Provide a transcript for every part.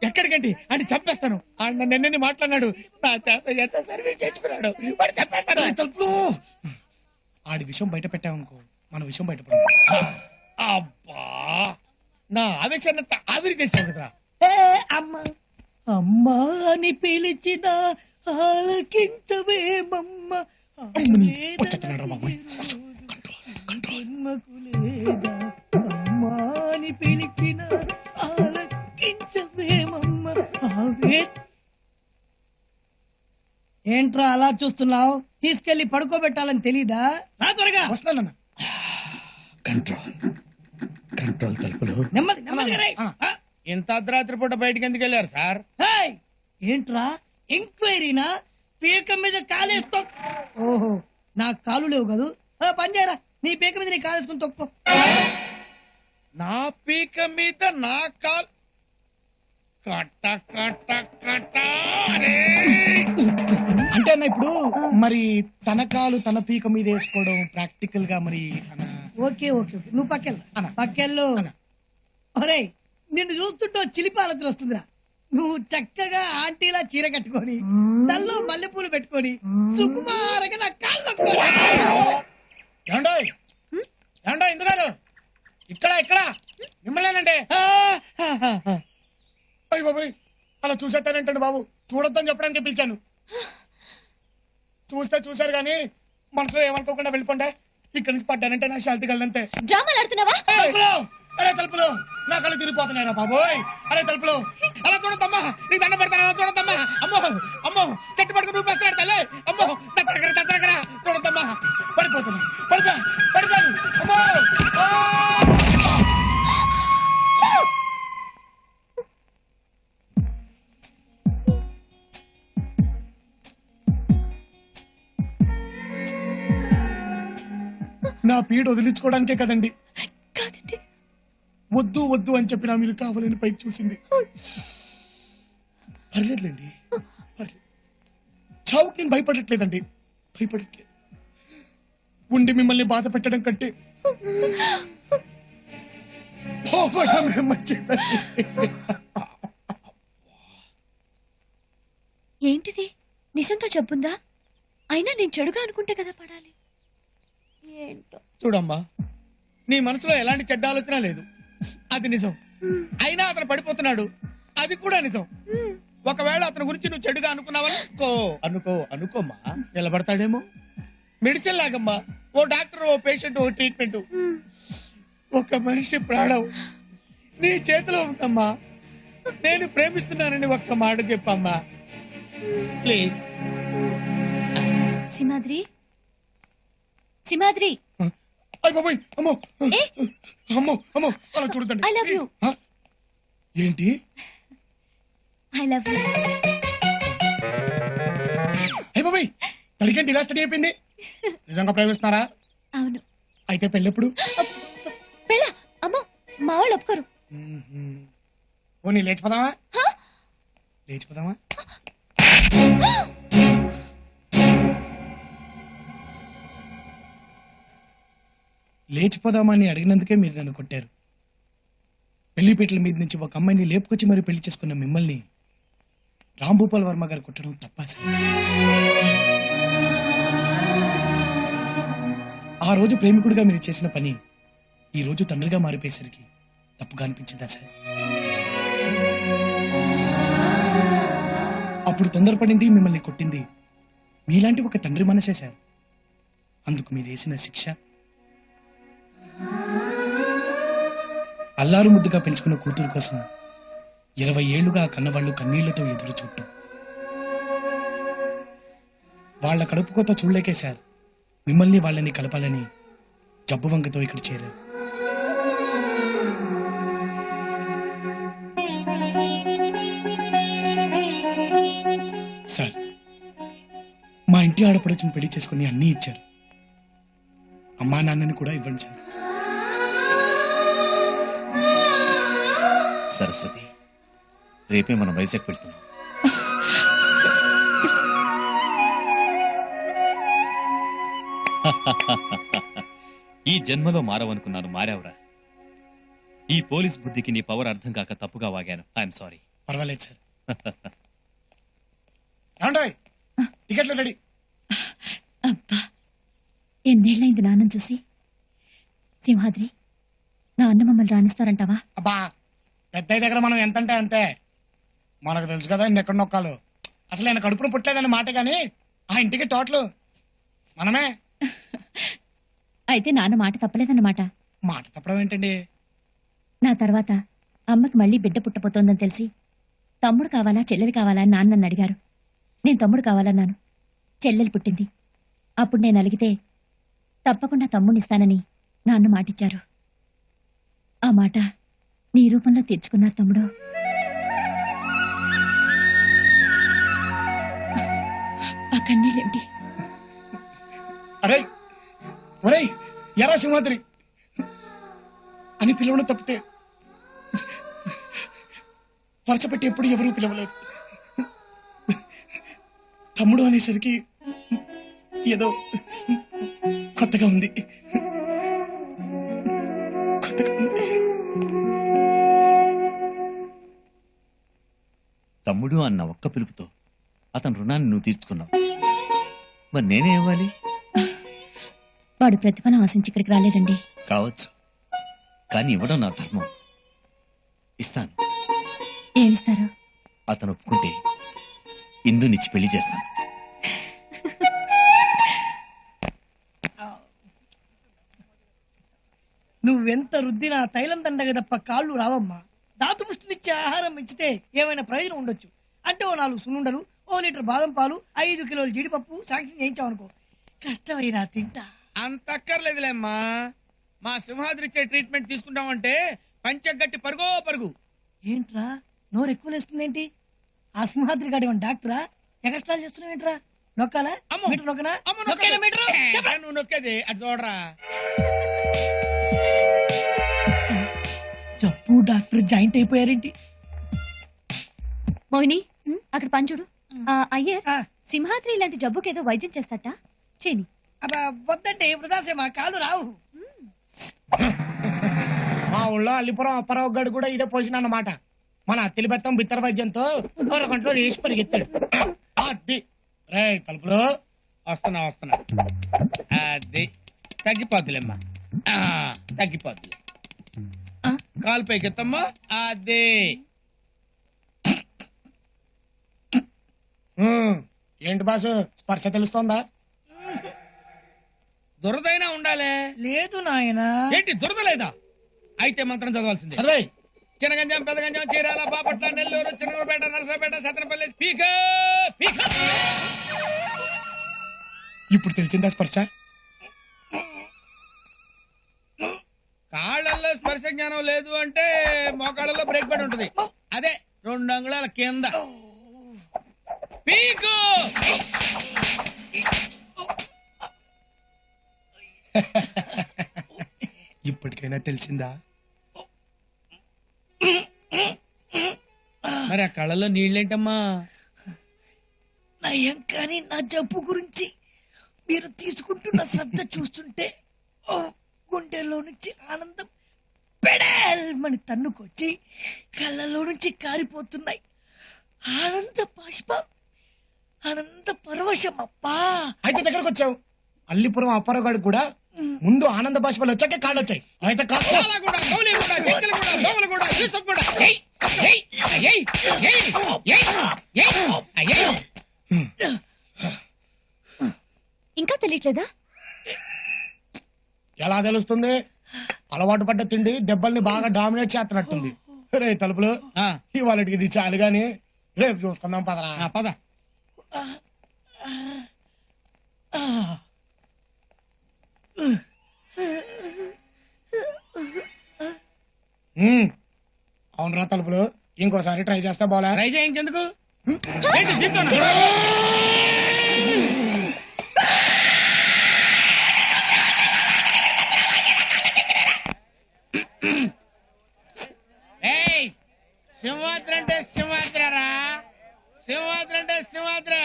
ఎక్కడికండి అని చంపేస్తాను. ఆయన నిన్నని మాట్లాడినాడు, నా చేత ఎంత సర్వీస్ చేసుకున్నాడు, వాడు చంపేస్తాను. తలుపులు ఆడి విషయం బయట పెట్టామనుకో, మన విషయం బయటపడ. అబ్బా, నా ఆవేశాన్నంతా ఆవిరి చేశావు కదా. అమ్మా అమ్మా అని పిలిచిన ఆలకించవేమమ్మ. వచ్చేస్తున్నాడు బాబాయ్. అమ్మా అని పిలిచిన ఆలకించవేమమ్మ. ఏంట్రా అలా చూస్తున్నావు? తీసుకెళ్లి పడుకోబెట్టాలని తెలీదా? రా త్వరగా. వస్తానన్న. Control control. తలుపులు నెమ్మది నెమ్మదిగా రేయ్. ఇంత అర్ధరాత్రి పూట బయటికి ఎందుకు వెళ్ళారు సార్? ఏంట్రా ఎంక్వైరీనా? పీక మీద కాలేస్తో. ఓహో, నా కాలు లేవు కదూ. పని చేయరా, నీ పీక మీద నీ కాలేసుకుని తొక్కో. నా పీక మీద నా కాలు కట్ట కట్ట కట్ట. అంటే అన్న ఇప్పుడు మరి తన కాలు తన పీక మీద వేసుకోవడం ప్రాక్టికల్ గా మరి ఓకే ఓకే ఓకే, నువ్వు పక్కెళ్ళు. ఒరే, నిన్ను చూస్తుంటే చిలిపి ఆలోచన వస్తుందిరా. నువ్వు చక్కగా ఆంటీలా చీర కట్టుకొని తల్లో మల్లెపూలు పెట్టుకొని సుకుమారంగా నా కాళ్ళు ఎందుకు ఇక్కడ ఇక్కడ మిమ్మల్నేనండి. అయ్య బాబాయ్, అలా చూసేస్తానంటండి బాబు. చూడొద్దని చెప్పడానికి పిలిచాను. చూస్తే చూశారు గాని మనసులో ఏమనుకోకుండా వెళ్ళిపోండి. ఇక్కడ నుంచి పడ్డానంటే నా శాంతి కలంతే. అరే తలుపులు, నా కళ్ళు తిరిగిపోతున్నాయిరా బాబోయ్. అరే తలుపులు, అలా చూడద్దమ్మా, నీ దండ పెడతాను, అలా చూడద్దమ్మా. అమ్మో అమ్మో, చెట్టు పట్టుకుని రూపేస్తున్నాడు తల్లి. అమ్మో దగ్గర చూడద్దమ్మా. పడిపోతున్నా, పడిపోయాను. అమ్మో నా పీడ వదిలించుకోవడానికే కదండి. వద్దు వద్దు అని చెప్పినా మీరు కావాలని పైకి చూసింది. పర్లేదులేండి, పర్లేదు. చావుకి నేను భయపడట్లేదండి, భయపడట్లేదు. ఉండి మిమ్మల్ని బాధ పెట్టడం కంటే ఏంటిది? నిజంతో చెప్పుందా? అయినా నేను చెడుగా అనుకుంటే కదా పడాలి. ఏంటో చూడమ్మా, నీ మనసులో ఎలాంటి చెడ్డ ఆలోచన లేదు, అది నిజం. అయినా అతను పడిపోతున్నాడు, అది కూడా నిజం. ఒకవేళ అతని గురించి నువ్వు చెడుగా అనుకోమ్మా, నిలబడతాడేమో. మెడిసిన్ లాగమ్మా, ఓ డాక్టర్, ఓ పేషెంట్, ఓ ట్రీట్మెంట్. ఒక మనిషి ప్రాణం నీ చేతిలో ఉందమ్మా. నేను ప్రేమిస్తున్నానని ఒక్క మాట చెప్పమ్మా ప్లీజ్. సింహాద్రి, సింహాద్రి. అమ్మో అమ్మో అమ్మో, అలా చూడదండి. I love you. ఏంటి? I love you. బాబాయ్, తడికంటే ఇలా స్టడీ అయిపోయింది. నిజంగా ప్రేమిస్తున్నారా? అవును. అయితే పెళ్ళెప్పుడు? పెళ్ళ? అమ్మో, మా వాళ్ళు ఒప్పుకోరు. ఓ, నీ లేచిపోదామా? లేచిపోదామా? లేచిపోదామని అడిగినందుకే మీరు నన్ను కొట్టారు. పెళ్లిపీటల మీద నుంచి ఒక అమ్మాయిని లేపుకొచ్చి మరి పెళ్లి చేసుకున్న మిమ్మల్ని రాంభూపాల్ వర్మ గారు కొట్టడం తప్పా సార్? ఆ రోజు ప్రేమికుడిగా మీరు చేసిన పని ఈ రోజు తండ్రిగా మారిపోయేసరికి తప్పుగా అనిపించిందా సార్? అప్పుడు తొందరపడింది, మిమ్మల్ని కొట్టింది మీలాంటి ఒక తండ్రి మనసే సార్. అందుకు మీరు వేసిన శిక్ష అల్లారు ముద్దుగా పెంచుకున్న కూతురు కోసం 20 ఏళ్లుగా కన్నవాళ్లు కన్నీళ్లతో ఎదురు చూడటం. వాళ్ల కడుపు కోత చూడలేకే సార్ మిమ్మల్ని వాళ్ళని కలపాలని జబ్బు వంకతో ఇక్కడ చేరారు. సార్, మా ఇంటి ఆడపడుచుని పెళ్లి చేసుకుని అన్నీ ఇచ్చారు. అమ్మా నాన్నని కూడా ఇవ్వండి సార్. సరస్వతి, రేపే మనం వైజాగ్ వెళ్తున్నాం. ఈ జన్మలో మారవనుకున్నాను, మారావురా. ఈ పోలీస్ బుద్ధికి నీ పవర్ అర్థం కాక తప్పుగా వాగాను. I am sorry. పర్వాలేదు సార్. ఏమంటాయ్ టికెట్లు రెడీ. అబ్బా, ఎన్నేళ్ళైంది నాన్నని చూసి. సింహాద్రి, నా అన్న మమ్మల్ని రాణిస్తారంటావా? అబ్బా, పెద్దయ్య దగ్గర మనం ఎంతంటే అంతే. మనకు తెలుసు కదా ఎక్కడ నొక్కాలు. అసలు ఆయన కడుపును పుట్టలేదని మాట గాని ఆ ఇంటికి టోటల్ మనమే. అయితే నాన్న మాట తప్పలేదన్నమాట. మాట తప్పడం ఏంటండి? నా తర్వాత అమ్మకి మళ్ళీ బిడ్డ పుట్టబోతోందని తెలిసి తమ్ముడు కావాలా చెల్లెలు కావాలా అని నాన్న నన్ను అడిగారు. నేను తమ్ముడు కావాలన్నాను. చెల్లెలు పుట్టింది. అప్పుడు నేను అలిగితే తప్పకుండా తమ్ముడిస్తానని నాన్న మాటిచ్చారు. ఆ మాట నీ రూపంలో తీర్చుకున్నారు తమ్ముడు. ఆ కన్నీళ్ళేంటి? అరే ఒరే ఎరా సింహాద్రి అని పిలవడం తప్పితే వరుస పెట్టి ఎప్పుడు ఎవరూ పిలవలేదు. తమ్ముడు అనేసరికి ఏదో కొత్తగా ఉంది. కొత్తగా ఉంది. తమ్ముడు అన్న ఒక్క పిలుపుతో అతని రుణాన్ని నువ్వు తీర్చుకున్నావు. మరి నేనే ఇవ్వాలి? వాడు ప్రతిఫలం ఆశించి ఇక్కడికి రాలేదండి. కావచ్చు, కానీ ఇవ్వడం నా ధర్మం. ఇస్తాను. ఏమిస్తారు? అతను ఒప్పుకుంటే ఇందునిచ్చి పెళ్లి చేస్తాను. నువ్వెంత రుద్దినా తైలం దండగ తప్ప కాళ్ళు రావమ్మా. దాతుపుష్టినిచ్చే ఆహారం ఇచ్చితే ఏమైనా ప్రయోజనం ఉండొచ్చు అంటే ఓ 4 సున్నుండలు, ఓ లీటర్ బాదం పాలు, 5 కిలోల జీడిపప్పు శాంక్షన్ చేయించావనుకో, కష్టమైనా తింటా. అంత అక్కర్లేదులేమ్మా. మా సింహాద్రి ఇచ్చే ట్రీట్మెంట్ తీసుకుంటామంటే పంచగట్టి పరుగో పరుగు. ఏంట్రా నోరు ఎక్కువ లేస్తుందేంటి? ఆ సింహాద్రి గాడి డాక్టరా? ఎక్స్ట్రా చేస్తున్నావు ఏంట్రా? నొక్కాలా? అమ్మో. మీటర్ నొక్కనా? అమ్మ, నొక్కేనా మీటరు? చెప్పరా? నువ్వు నొక్కేది అది చూడరా. జబ్బు డాక్టర్ జాయింట్ అయిపోయారేంటి? మోహిని, అక్కడ పంచుడు. అయ్యర్, ఆ. సింహాద్రి ఇలాంటి జబ్బుకేదో వైద్యం చేస్తాట చేని. అబ్బా వద్దంటే వృధాసేమా, కాళ్ళు రావు. మా ఊళ్ళో అల్లిపురం అప్పారావు గడు కూడా ఇదే పొజిషన్ అన్నమాట. మన అత్తిలి బెత్తం బిత్తర వైద్యంతో గంటలో వేసి పరిగెత్తాడు. అది రే తలుపులో వస్తున్నా. అది తగ్గిపోద్దులేమ్మా. తగ్గిపోద్దులే. కాలు పైకెత్తమ్మా. అది ఏంటి బాసు స్పర్శ తెలుస్తోందా? దురదైనా ఉండాలే. లేదు నాయనా. ఏంటి దురద లేదా? అయితే మంత్రం చదవాల్సిందే. చదివే. చిన్నగంజం, పెదగంజం, చీరాల, బాపట్ల, నెల్లూరు, చిన్నూరుపేట, నరసరావుపేట, సత్తెనపల్లి, పీక. ఇప్పుడు తెలిసిందా స్పర్శ? కాళ్ళల్లో స్పర్శ జ్ఞానం లేదు అంటే మోకాళ్ళలో బ్రేక్ పడి ఉంటది. అదే 2 అంగుళాల కింద పీకు. ఇప్పటికైనా తెలిసిందా? మరి ఆ కళ్ళలో నీళ్ళేంటమ్మా? నయం కానీ నా జబ్బు గురించి మీరు తీసుకుంటున్న శ్రద్ధ చూస్తుంటే గుండెల్లో నుంచి ఆనందం పెడల్మని తన్నుకొచ్చి కళ్ళలో నుంచి కారిపోతున్నాయి ఆనంద బాష్పం, ఆనంద పరవశం. అబ్బా, అయితే దగ్గరకు వచ్చావు. అల్లిపురం అప్పారావు గడు కూడా ముందు ఆనంద బాష్పాలు వచ్చాకే కాళ్ళు వచ్చాయి. అయితే కాస్త పాల కూడా, గౌలి కూడా, చెక్కలు కూడా, దోమలు కూడా, యూసఫ్ కూడా. ఏయ్, ఏయ్, ఏయ్, ఏయ్, ఏయ్, ఏయ్, ఏయ్. ఇంకా తెలియట్లేదా? ఎలా తెలుస్తుంది? అలవాటు పడ్డ తిండి దెబ్బల్ని బాగా డామినేట్ చేస్తున్నట్టుంది. రే తలుపులు, ఆ, ఇవాళకి ఇది చాలు గాని రేపు చూసుకుందాం పదరా. ఆ, పద. అవునరా తలుపులు, ఇంకోసారి ట్రై చేస్తా పోలే. ట్రై చేయ ఇంకెందుకు? ఏంటి దీంతో? ఏయ్, సింహాద్రి అంటే సింహాద్రరా. సింహాద్రి అంటే సింహాద్రి.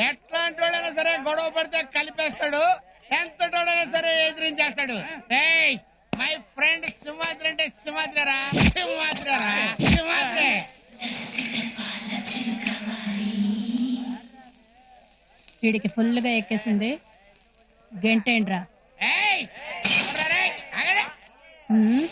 ఎట్లాంటి వాళ్ళైనా సరే గొడవ పడితే కలిపేస్తాడు, ఎంతటోడైనా సరే ఎదిరించేస్తాడు. ఏయ్, మై ఫ్రెండ్ సింహాద్రి అంటే సింహాద్రరా. సింహాద్రరా, సింహాద్రి. వీడికి ఫుల్గా ఎక్కేసింది గంటేంట్రా ఏయ్! ఎవరురా రే? ఆగండి. ఉమ్,